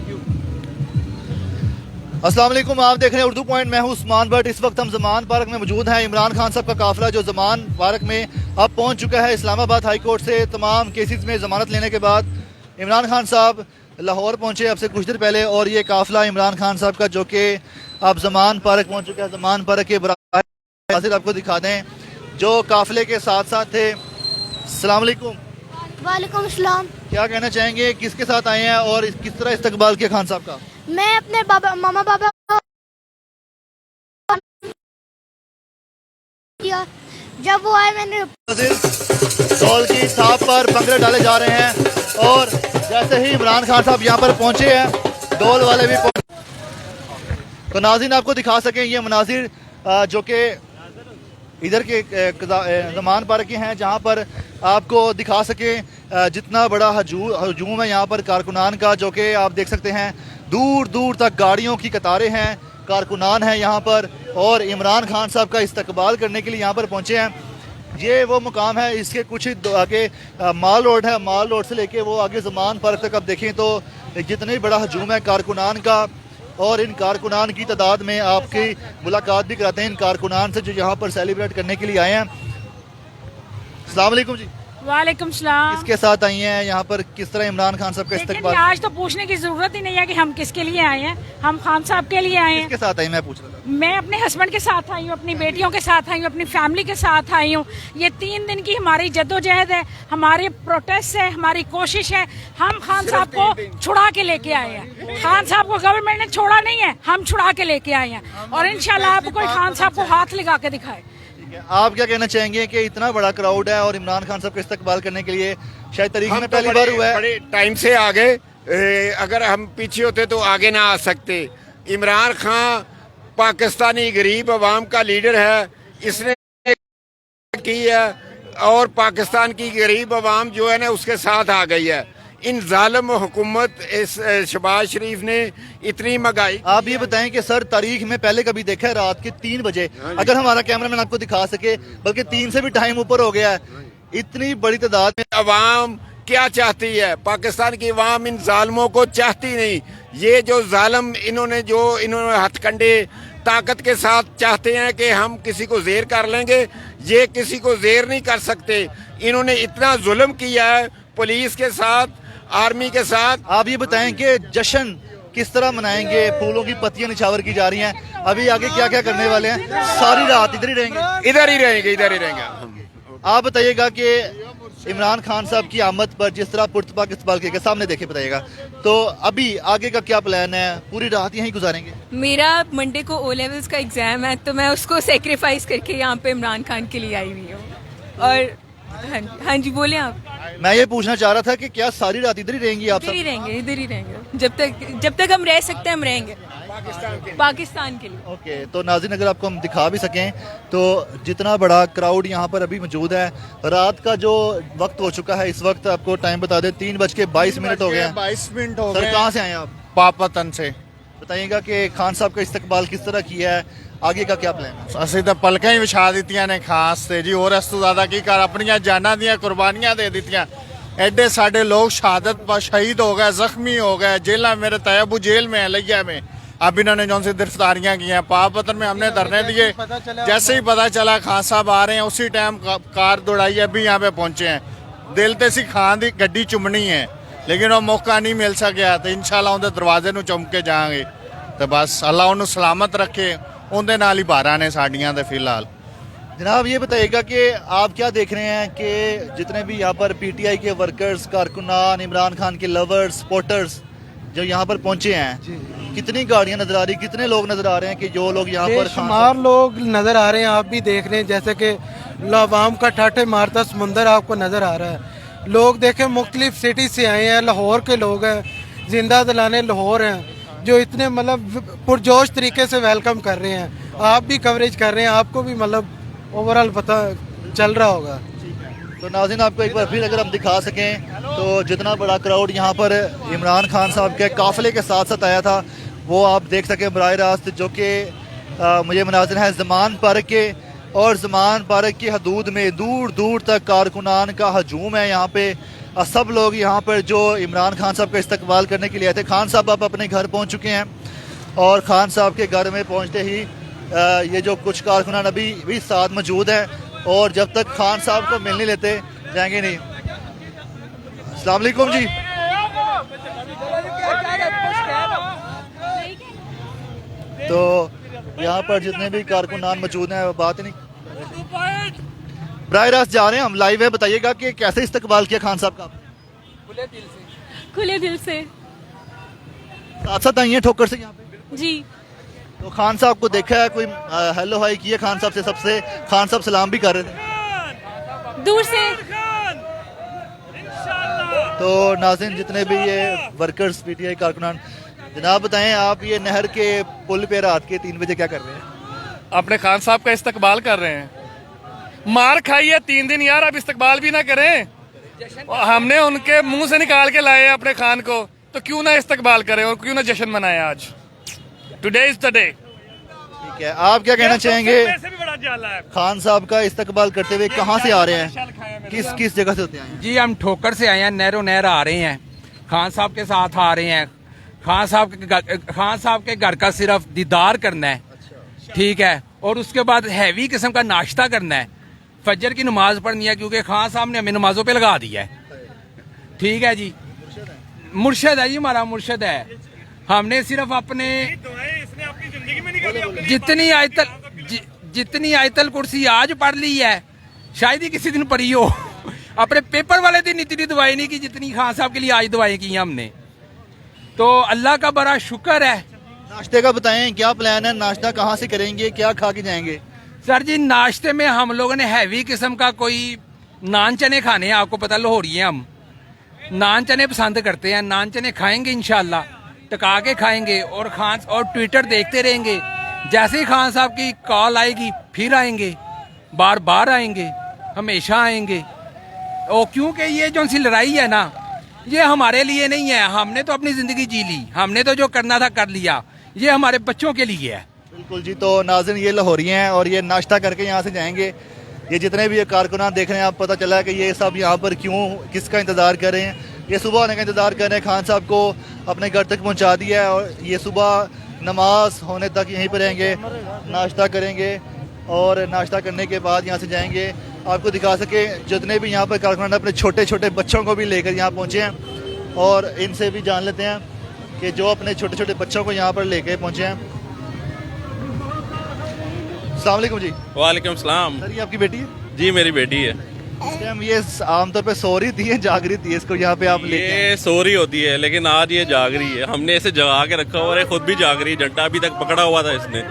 Thank you. अस्सलाम वालेकुम, आप देख रहे हैं उर्दू पॉइंट। मैं हूं उस्मान भट्ट। इस वक्त हम ज़मान पार्क में मौजूद हैं। इमरान खान साहब का काफिला जो ज़मान पार्क में अब पहुंच चुका है। इस्लामाबाद हाई कोर्ट से तमाम केसेस में ज़मानत लेने के बाद इमरान खान साहब लाहौर पहुंचे अब से कुछ देर पहले, और ये काफिला इमरान खान साहब का जो कि अब ज़मान पार्क पहुंच चुका है। ज़मान पार्क के बराबर आपको दिखा दें जो काफिले के साथ साथ थे। अस्सलाम वालेकुम। वालेकुम सलाम। क्या कहना चाहेंगे, किसके साथ आए हैं और किस तरह इस्तकबाल किया खान साहब का? मैं अपने मामा बाबा को किया, जब वो आए मैंने डॉल की थाप पर भंगड़े डाले जा रहे हैं, और जैसे ही इमरान खान साहब यहाँ पर पहुंचे हैं, डोल वाले भी तो नाज़रीन आपको दिखा सकें ये मनाजिर जो कि इधर के ज़मान पार्क के हैं, जहाँ पर आपको दिखा सकें जितना बड़ा हजूम है यहाँ पर कारकुनान का, जो कि आप देख सकते हैं दूर दूर तक गाड़ियों की कतारें हैं, कारकुनान हैं यहाँ पर, और इमरान खान साहब का इस्तकबाल करने के लिए यहाँ पर पहुँचे हैं। ये वो मुकाम है, इसके कुछ आगे माल रोड है, माल रोड से लेके वो आगे ज़मान पार्क तक आप देखें तो जितनी बड़ा हजूम है कारकुनान का, और इन कारकुनान की तादाद में आपकी मुलाकात भी कराते हैं इन कारकुनान से जो यहाँ पर सेलिब्रेट करने के लिए आए हैं। अस्सलाम वालेकुम जी। वालेकुम सलाम। किसके साथ आई हैं यहाँ पर, किस तरह इमरान खान साहब का इस्तकबाल? आज तो पूछने की जरूरत ही नहीं है कि हम किसके लिए आए हैं, हम खान साहब के लिए आए हैं। किसके साथ आई मैं पूछ रहा था? मैं अपने हस्बैंड के साथ आई हूँ, अपनी बेटियों के साथ आई हूँ, अपनी फैमिली के साथ आई हूँ। ये 3 दिन की हमारी जद्दोजहद है, हमारे प्रोटेस्ट है, हमारी कोशिश है। हम खान साहब को छुड़ा के लेके आए हैं। खान साहब को गवर्नमेंट ने छोड़ा नहीं है, हम छुड़ा के लेके आए हैं, और इंशाल्लाह आपको कोई खान साहब को हाथ लगा के दिखाए। आप क्या कहना चाहेंगे कि इतना बड़ा क्राउड है और इमरान खान साहब का इस्तकबाल करने के लिए शायद तारीख में पहली बार हुआ है? बड़े टाइम से आ गए, अगर हम पीछे होते तो आगे ना आ सकते। इमरान खान पाकिस्तानी गरीब अवाम का लीडर है, इसने की है, और पाकिस्तान की गरीब अवाम जो है ना उसके साथ आ गई है। इन जालिम हुकूमत इस शहबाज शरीफ ने इतनी महंगाई। आप ये बताएं कि सर तारीख में पहले कभी देखा है रात के 3 बजे, अगर हमारा कैमरामैन आपको दिखा सके, बल्कि 3 से भी टाइम ऊपर हो गया है, इतनी बड़ी तादाद में अवाम क्या चाहती है? पाकिस्तान की अवाम इन जालिमों को चाहती नहीं। ये जो जालिम इन्होंने हथकंडे ताकत के साथ चाहते हैं कि हम किसी को जेर कर लेंगे, ये किसी को जेर नहीं कर सकते। इन्होंने इतना जुल्म किया है पुलिस के साथ, आर्मी के साथ। आप ये बताएं कि जश्न किस तरह मनाएंगे? फूलों की पत्तियां निछावर की जा रही हैं, अभी आगे क्या क्या करने वाले हैं? सारी रात इधर ही रहेंगे? इधर ही रहेंगे। आप बताइएगा कि इमरान खान साहब की आमद पर जिस तरह पुरतपाक इस्तकबाल के सामने देखे बताइएगा, तो अभी आगे का क्या प्लान है? पूरी रात यहीं गुजारेंगे? मेरा मंडे को ओ लेवल्स का एग्जाम है, तो मैं उसको सेक्रीफाइस करके यहाँ पे इमरान खान के लिए आई हुई हूँ। और हाँ जी बोले आप। मैं ये पूछना चाह रहा था कि क्या सारी रात इधर ही रहेंगी आप? इधर ही रहेंगे जब तक हम रह सकते हैं, हम रहेंगे पाकिस्तान के लिए। ओके, तो नाज़रीन अगर आपको हम दिखा भी सकें तो जितना बड़ा क्राउड यहाँ पर अभी मौजूद है, रात का जो वक्त हो चुका है, इस वक्त आपको टाइम बता दें 3:22 हो गए हैं। 22 मिनट हो सर गए। कहाँ से आए आप? पापतन से। बताइएगा कि खान साहब का इस्तकबाल किस तरह किया है, आगे का क्या प्लान है? ਅਸੀਂ ਤਾਂ ਪਲਕਾਂ ਹੀ ਵਿਛਾ ਦਿੱਤੀਆਂ ਨੇ ਖਾਸ ਤੇ ਜੀ, ਹੋਰ ਇਸ ਤੋਂ ਜ਼ਿਆਦਾ ਕੀ ਕਰ, ਆਪਣੀਆਂ ਜਾਨਾਂ ਦੀਆਂ ਕੁਰਬਾਨੀਆਂ ਦੇ ਦਿੱਤੀਆਂ। ਐਡੇ ਸਾਡੇ ਲੋग शहादत पर शहीद हो गए, जख्मी हो गए, जेला मेरे तैयबू जेल में है, लिया में। अब इन्होंने जो सी गिरफ्तारियां की हैं पापतन में, हमने धरने दिए। जैसे ही पता चला खान साहब आ रहे हैं, उसी टाइम कार दौड़ाई, अभी यहाँ पे पहुंचे हैं। दिल तो सी खान की गड्डी चुमनी है, लेकिन वो मौका नहीं मिल सकिया, तो इंशाल्लाह उनके दरवाजे ਨੂੰ ਚੁੰਮ ਕੇ ਜਾਵਾਂਗੇ। तो बस अल्लाह उन्हें सलामत रखे, उनके नाल ही बारह ने साड़ियाँ तो फिलहाल। जनाब ये बताइएगा कि आप क्या देख रहे हैं कि जितने भी यहाँ पर पीटीआई के वर्कर्स, कारकुनान, इमरान खान के लवर्स, सपोर्टर्स जो यहाँ पर पहुंचे हैं, कितनी गाड़ियाँ नजर आ रही, कितने लोग नजर आ रहे हैं कि जो लोग यहाँ पर बेशुमार लोग नजर आ रहे हैं। आप भी देख रहे हैं जैसे कि अवाम का ठाठे मारता समुंदर आपको नजर आ रहा है। लोग देखें मुख्तलिफ सिटी से आए हैं, लाहौर के लोग हैं, जिंदा दिलाने लाहौर हैं, जो इतने मतलब पुरजोश तरीके से वेलकम कर रहे हैं। आप भी कवरेज कर रहे हैं, आपको भी मतलब ओवरऑल पता चल रहा होगा। तो नाज़रीन आपको एक बार फिर अगर हम दिखा सकें तो जितना बड़ा क्राउड यहाँ पर इमरान खान साहब के काफिले के साथ साथ आया था, वो आप देख सकें बराह रास्त, जो कि मुझे मनाज़िर है ज़मान पार्क के, और ज़मान पार्क की हदूद में दूर दूर तक कारकुनान का हजूम है यहाँ पे। सब लोग यहाँ पर जो इमरान खान साहब का इस्तकबाल करने के लिए आए थे। खान साहब अब अपने घर पहुँच चुके हैं और खान साहब के घर में पहुँचते ही ये जो कुछ कारकुनान अभी भी साथ मौजूद हैं और जब तक खान साहब को मिलने लेते जाएंगे नहीं। अस्सलाम वालेकुम जी। तो यहाँ पर जितने भी कारकुनान मौजूद हैं बात ही नहीं, बराह रास्त जा रहे हैं हम, लाइव है। बताइएगा कि कैसे इस्तकबाल किया खान साहब का? खुले दिल से साथ साथ आई हैं ठोकर से यहाँ पे। जी। तो खान साहब को देखा है, कोई हेलो हाई किया खान साहब से? सबसे खान साहब सलाम भी कर रहे थे दूर से। तो नाज़रीन जितने भी ये वर्कर्स पीटीआई कारकुनान, जनाब बताएं आप ये नहर के पुल पे रात के 3 बजे क्या कर रहे हैं? अपने खान साहब का इस्तकबाल कर रहे हैं। मार खाई है 3 दिन यार, अब इस्तकबाल भी ना करें। हमने उनके मुंह से निकाल के लाए अपने खान को, तो क्यों ना इस्तकबाल करें और क्यों ना जश्न मनाएं। आज टुडे इज द डे। ठीक है, आप क्या कहना चाहेंगे? खान साहब का इस्तकबाल करते हुए कहाँ से आ रहे हैं, किस जगह से होते हैं? जी हम ठोकर से आए हैं, नहरों नहर आ रहे हैं, खान साहब के साथ आ रहे हैं। खान साहब के घर का सिर्फ दीदार करना है, ठीक है, और उसके बाद हैवी किस्म का नाश्ता करना है, फजर की नमाज पढ़नी है, क्योंकि खान साहब ने हमें नमाजों पे लगा दिया है। ठीक है जी, मुर्शद है जी, हमारा मुर्शद है। हमने सिर्फ अपने जितनी आयतल कुर्सी आज पढ़ ली है, शायद ही किसी दिन पढ़ी हो। अपने पेपर वाले दिन इतनी दुआएं नहीं की जितनी खान साहब के लिए आज दुआएं की हैं हमने। तो अल्लाह का बड़ा शुक्र है। नाश्ते का बताएं, क्या प्लान है? नाश्ता कहाँ से करेंगे, क्या खा के जाएंगे? सर जी नाश्ते में हम लोगों ने हैवी किस्म का कोई नान चने खाने हैं। आपको पता लाहौरी हैं हम, नान चने पसंद करते हैं। नान चने खाएंगे इंशाल्लाह, टका के खाएंगे और ट्विटर देखते रहेंगे। जैसे ही खान साहब की कॉल आएगी फिर आएंगे, बार बार आएंगे, हमेशा आएंगे। और क्योंकि ये जो सी लड़ाई है ना, ये हमारे लिए नहीं है। हमने तो अपनी जिंदगी जी ली, हमने तो जो करना था कर लिया। ये हमारे बच्चों के लिए है। बिल्कुल जी। तो नाज़रीन ये लाहौरी हैं और ये नाश्ता करके यहाँ से जाएंगे। ये जितने भी ये कारकुनान देख रहे हैं, आप पता चला है कि ये सब यहाँ पर क्यों, किसका इंतज़ार कर रहे हैं। ये सुबह आने का इंतज़ार कर रहे हैं, खान साहब को अपने घर तक पहुँचा दिया है और ये सुबह नमाज होने तक यहीं पर रहेंगे, नाश्ता करेंगे और नाश्ता करने के बाद यहाँ से जाएंगे। आपको दिखा सके जितने भी यहाँ पर कारकुनान अपने छोटे छोटे बच्चों को भी लेकर यहाँ पहुँचे हैं और इनसे भी जान लेते हैं कि जो अपने छोटे छोटे बच्चों को यहाँ पर लेकर पहुँचे हैं। अस्सलाम वालेकुम जी। वालेकुम सलाम। सर ये आपकी बेटी है? जी मेरी बेटी है। इस टाइम ये आमतौर पे सो रही थी, जाग रही थी, इसको यहाँ पे आप लेके आए? ये सो रही होती है लेकिन आज ये जाग रही है। हमने इसे जगा के रखा हुआ है, खुद भी जाग रही है। डंडा अभी तक पकड़ा हुआ था इसने।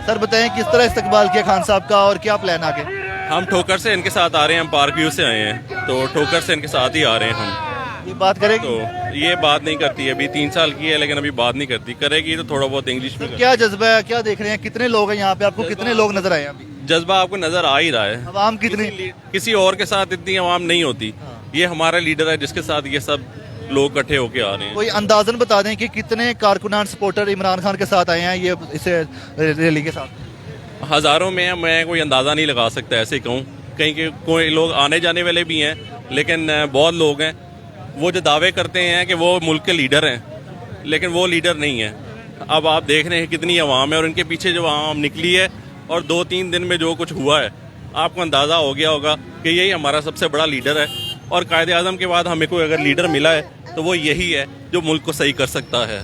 सर बताएं किस तरह इस्तकबाल किया खान साहब का और क्या प्लान आगे? हम ठोकर से इनके साथ आ रहे हैं, हम पार्क व्यू से आए हैं, तो ठोकर से इनके साथ ही आ रहे हैं हम। ये बात करेगी? तो ये बात नहीं करती है, अभी 3 साल की है लेकिन अभी बात नहीं करती। करेगी तो थोड़ा बहुत इंग्लिश में। क्या जज्बा है, क्या देख रहे हैं, कितने लोग हैं यहाँ पे? आपको कितने लोग नजर आए अभी? जज्बा आपको नजर आ ही रहा है। अवाम कितनी? किसी और के साथ इतनी अवाम नहीं होती। ये हमारा लीडर है जिसके साथ ये सब लोग इकट्ठे होके आ रहे हैं। कोई अंदाजन बता दें कि कितने कारकुनान सपोर्टर इमरान खान के साथ आए हैं ये इसे रैली के साथ? हजारों में है, मैं कोई अंदाजा नहीं लगा सकता ऐसे कहूँ। कहीं के कोई लोग आने जाने वाले भी हैं लेकिन बहुत लोग हैं वो जो दावे करते हैं कि वो मुल्क के लीडर हैं, लेकिन वो लीडर नहीं है। अब आप देख रहे हैं कितनी आवाम है और इनके पीछे जो आवाम निकली है और 2-3 दिन में जो कुछ हुआ है, आपको अंदाज़ा हो गया होगा कि यही हमारा सबसे बड़ा लीडर है। और कायदे आज़म के बाद हमें कोई अगर लीडर मिला है तो वो यही है जो मुल्क को सही कर सकता है।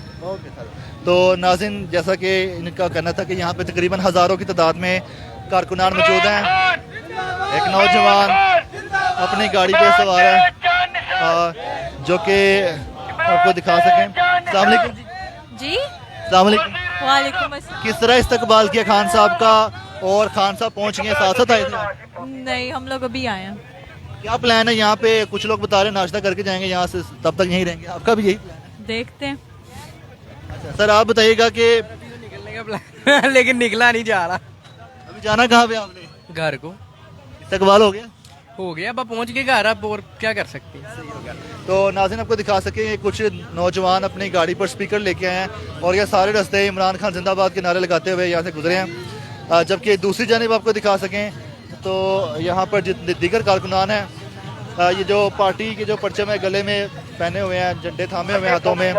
तो नाज़रीन जैसा कि इनका कहना था कि यहाँ पे तकरीबन हज़ारों की तादाद में कारकुनान मौजूद हैं। एक नौजवान अपनी गाड़ी पे सवार है जो कि आपको दिखा सकें। अस्सलाम वालेकुम जी। अस्सलाम वालेकुम। वालेकुम अस्सलाम। किस तरह इस्तकबाल किया खान साहब का? और खान साहब पहुंच गए, साथ साथ आए थे? नहीं, हम लोग अभी आए हैं। क्या प्लान है यहाँ पे? कुछ लोग बता रहे हैं नाश्ता करके जाएंगे यहाँ से, तब तक यहीं रहेंगे। आपका भी यही प्लान है? देखते हैं। अच्छा सर आप बताइएगा कि निकलने का प्लान लेकिन निकला नहीं जा रहा। अभी जाना कहाँ पे आपने? घर को। इस्तकबाल हो गया? अब पहुंच के घर, अब और क्या कर सकते हैं। तो नाज़रीन आपको दिखा सके कुछ नौजवान अपनी गाड़ी पर स्पीकर लेके आए हैं और ये सारे रास्ते इमरान खान जिंदाबाद के नारे लगाते हुए यहाँ से गुजरे हैं। जबकि दूसरी जानिब आपको दिखा सकें तो यहाँ पर जितने दीगर कारकुनान हैं ये जो पार्टी के जो परचम है गले में पहने हुए हैं, झंडे थामे हुए हैं हाथों में,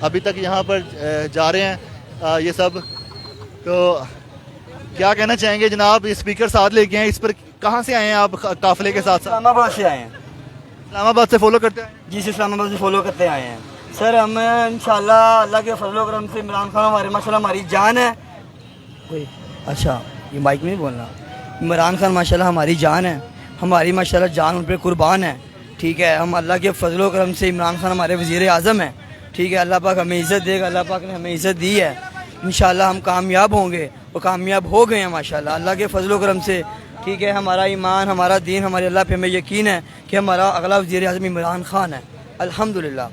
अभी तक यहाँ पर जा रहे हैं ये सब। तो क्या कहना चाहेंगे जनाब, स्पीकर साथ लेके हैं, इस पर कहाँ से आए हैं आप काफिले के साथ साथ? इस्लामाबाद से आए हैं। इस्लामाबाद से फॉलो करते हैं? जी से इस्लामाबाद से फॉलो करते आए हैं सर। हम इंशाल्लाह अल्लाह के फजल करम से इमरान खान हमारे माशाल्लाह हमारी जान है। कोई अच्छा ये माइक में नहीं बोलना। इमरान खान माशाल्लाह हमारी जान है, हमारी माशाल्लाह जान उन पर कुर्बान है। ठीक है, हम अल्लाह के फजल करम से इमरान खान हमारे वज़ीर आज़म हैं। ठीक है, अल्लाह पाक हमें इज़्ज़त देगा, अल्लाह पाक ने हमें इज़्ज़त दी है। इंशाल्लाह हम कामयाब होंगे और कामयाब हो गए हैं माशाल्लाह अल्लाह के फजल करम से। ठीक है, हमारा ईमान, हमारा दीन, हमारे अल्लाह पे हमें यकीन है कि हमारा अगला वज़ीर आज़म इमरान खान है अल्हम्दुलिल्लाह।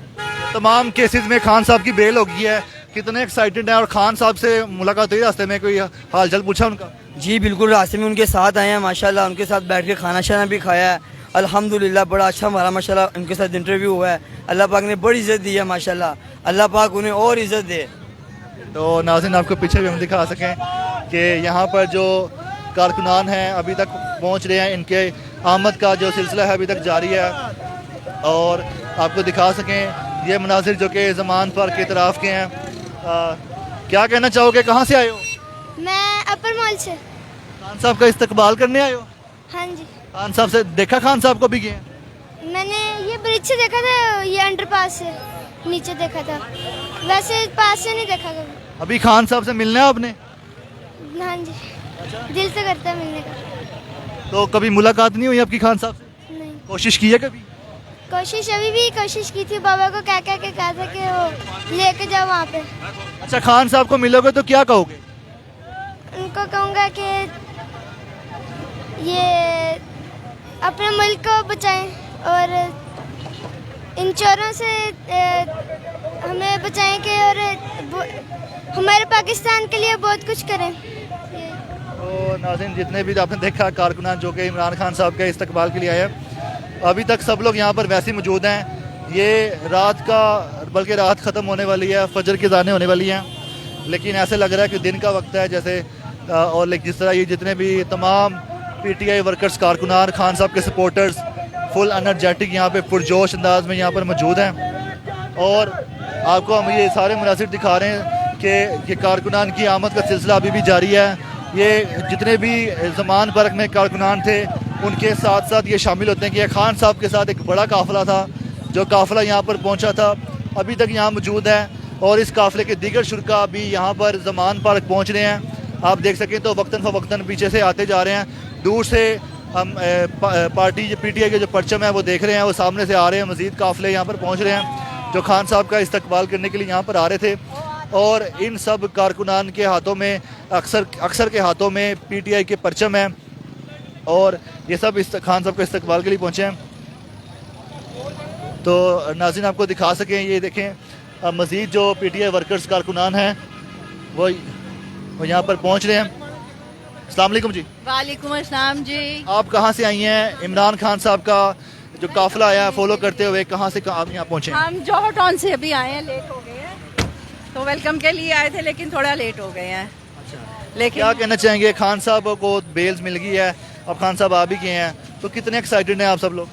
तमाम केसेस में खान साहब की बेल हो गई है, कितने एक्साइटेड हैं? और खान साहब से मुलाकात हुई रास्ते में, कोई हाल चाल पूछा उनका? जी बिल्कुल, रास्ते में उनके साथ आए हैं माशाल्लाह, उनके साथ बैठ के खाना शाना भी खाया है अल्हम्दुलिल्लाह। बड़ा अच्छा हमारा माशाल्लाह उनके साथ इंटरव्यू हुआ है। अल्लाह पाक ने बड़ी इज़्ज़त दी है माशाल्लाह, अल्लाह पाक उन्हें और इज़्ज़त दे। तो नाज़रीन आपको पीछे भी हम दिखा सकें कि यहाँ पर जो कारकुनान हैं अभी तक पहुँच रहे हैं, इनके आमद का जो सिलसिला है अभी तक जारी है। और आपको दिखा सकें ये मनाजिर जो कि ज़मान पार्क के तरफ के हैं। क्या कहना चाहोगे, कहाँ से आए हो? मैं अपर मॉल से। खान साहब का इस्तकबाल करने आए हो? हाँ जी, खान साहब से देखा, खान साहब को भी गए? मैंने ये ब्रिज से देखा था, ये अंडरपास से नीचे देखा था, वैसे पास से नहीं देखा कभी। अभी खान साहब से मिलना है आपने? हाँ जी, दिल से करता है मिलने का। तो कभी मुलाकात नहीं हुई आपकी खान साहब से? नहीं, कोशिश की है कभी? कोशिश अभी भी कोशिश की थी, बाबा को कह के कहा था कि वो लेके जाओ वहाँ पे। अच्छा, खान साहब को मिलोगे तो क्या कहोगे? उनको कहूँगा कि ये अपने मुल्क को बचाएं और इन चोरों से हमें बचाएं कि और हमारे पाकिस्तान के लिए बहुत कुछ करें। तो नाज़रीन जितने भी आपने देखा कारकुनान जो कि इमरान खान साहब के इस्तकबाल के लिए आए हैं, अभी तक सब लोग यहाँ पर वैसे ही मौजूद हैं। ये रात का, बल्कि रात ख़त्म होने वाली है, फजर की अज़ानें होने वाली हैं, लेकिन ऐसे लग रहा है कि दिन का वक्त है जैसे। और जिस तरह ये जितने भी तमाम पीटीआई वर्कर्स, कारकुनान, खान साहब के सपोर्टर्स फुल एनर्जेटिक यहाँ पे पुरजोश अंदाज में यहाँ पर मौजूद हैं। और आपको हम ये सारे मुनासिर दिखा रहे हैं कि ये कारकुनान की आमद का सिलसिला अभी भी जारी है। ये जितने भी ज़मान पार्क में कारकुनान थे उनके साथ साथ ये शामिल होते हैं कि खान साहब के साथ एक बड़ा काफ़िला था, जो काफ़िला यहाँ पर पहुँचा था अभी तक यहाँ मौजूद है। और इस काफ़िले के दीगर शुरका भी यहाँ पर ज़मान पार्क पहुँच रहे हैं। आप देख सकें तो वक्तन फ़वक्तन पीछे से आते जा रहे हैं। दूर से हम पार्टी जो पीटीआई के जो परचम है वो देख रहे हैं, वो सामने से आ रहे हैं। मज़ीद काफ़िले यहाँ पर पहुँच रहे हैं जो खान साहब का इस्तकबाल करने के लिए यहाँ पर आ रहे थे। और इन सब कारकुनान के हाथों में, अक्सर के हाथों में पीटीआई के परचम हैं और ये सब इस खान साहब के इस्तकबाल के लिए पहुँचे हैं। तो नाज़रीन आपको दिखा सकें, ये देखें मज़ीद जो पीटीआई वर्कर्स कारकुनान हैं वो यहाँ पर पहुँच रहे हैं। अस्सलाम वालेकुम जी। वालेकुम अस्सलाम जी। आप कहाँ से आई हैं? इमरान खान साहब का जो काफिला आया है फॉलो करते हुए, कहाँ से आप यहाँ पहुँचे? हम जौहर टाउन से अभी आए हैं, लेट हो गए हैं, तो वेलकम के लिए आए थे लेकिन थोड़ा लेट हो गए हैं। लेकिन क्या कहना चाहेंगे, खान साहब को बेल्स मिल गई है, अब खान साहब आ भी गए हैं, तो कितने एक्साइटेड हैं आप सब लोग?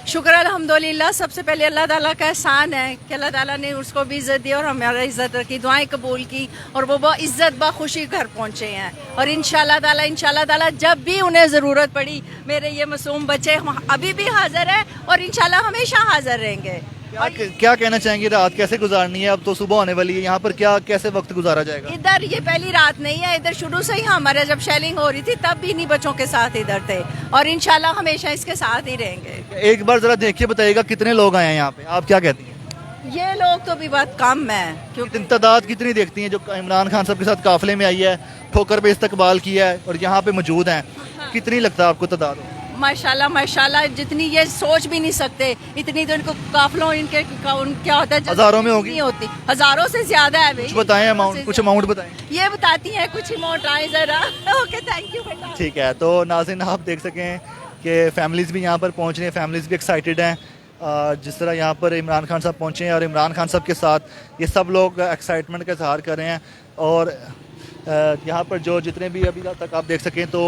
शुक्र अल्हम्दुलिल्लाह। सबसे पहले अल्लाह ताला का एहसान है कि अल्लाह ताला ने उसको भी इज़्ज़त दी और हमारा इज़्ज़त रखी, दुआएं कबूल की और वो इज़्ज़त बाखुशी घर पहुँचे हैं। और इंशाल्लाह ताला जब भी उन्हें ज़रूरत पड़ी, मेरे ये मासूम बच्चे अभी भी हाजिर है और इंशाल्लाह हमेशा हाजिर रहेंगे। क्या कहना चाहेंगे, रात कैसे गुजारनी है? अब तो सुबह होने वाली है, यहाँ पर क्या कैसे वक्त गुजारा जाएगा? इधर ये पहली रात नहीं है, इधर शुरू से ही हमारे जब शेलिंग हो रही थी तब भी इन्हीं बच्चों के साथ इधर थे और इंशाल्लाह हमेशा इसके साथ ही रहेंगे। एक बार जरा देखिए, बताइएगा कितने लोग आए हैं यहाँ पे, आप क्या कहती हैं? ये लोग तो भी बहुत कम है, क्योंकि तादाद कितनी देखती हैं जो इमरान खान साहब के साथ काफिले में आई है, ठोकर पे इस्तकबाल किया है और यहाँ पे मौजूद हैं, कितनी लगता है आपको तादाद? माशाल्लाह माशाल्लाह, जितनी ये सोच भी नहीं सकते, इतनी तो इनको काफिलों इनके क्या होता है, हजारों में होगी, नहीं होती, हजारों से ज्यादा है भाई। कुछ बताएं अमाउंट, कुछ अमाउंट बताएं। ये बताती हैं कुछ अमाउंट आए जरा। ओके, थैंक यू बेटा। ठीक है, तो नाज़रीन आप देख सकें कि फैमिलीज भी यहाँ पर पहुँच रही हैं, फैमिलीज भी एक्साइटेड हैं। जिस तरह यहाँ पर इमरान खान साहब पहुँचे हैं और इमरान खान साहब के साथ ये सब लोग एक्साइटमेंट का इजहार कर रहे हैं। और यहाँ पर जो जितने भी अभी तक आप देख सकें तो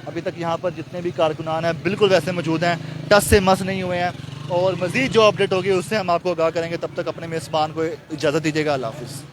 अभी तक यहाँ पर जितने भी कारकुनान हैं बिल्कुल वैसे मौजूद हैं, टस से मस नहीं हुए हैं। और मज़ीद जो अपडेट होगी उससे हम आपको आगाह करेंगे। तब तक अपने मेज़बान को इजाज़त दीजिएगा। अल्लाह हाफ़िज़।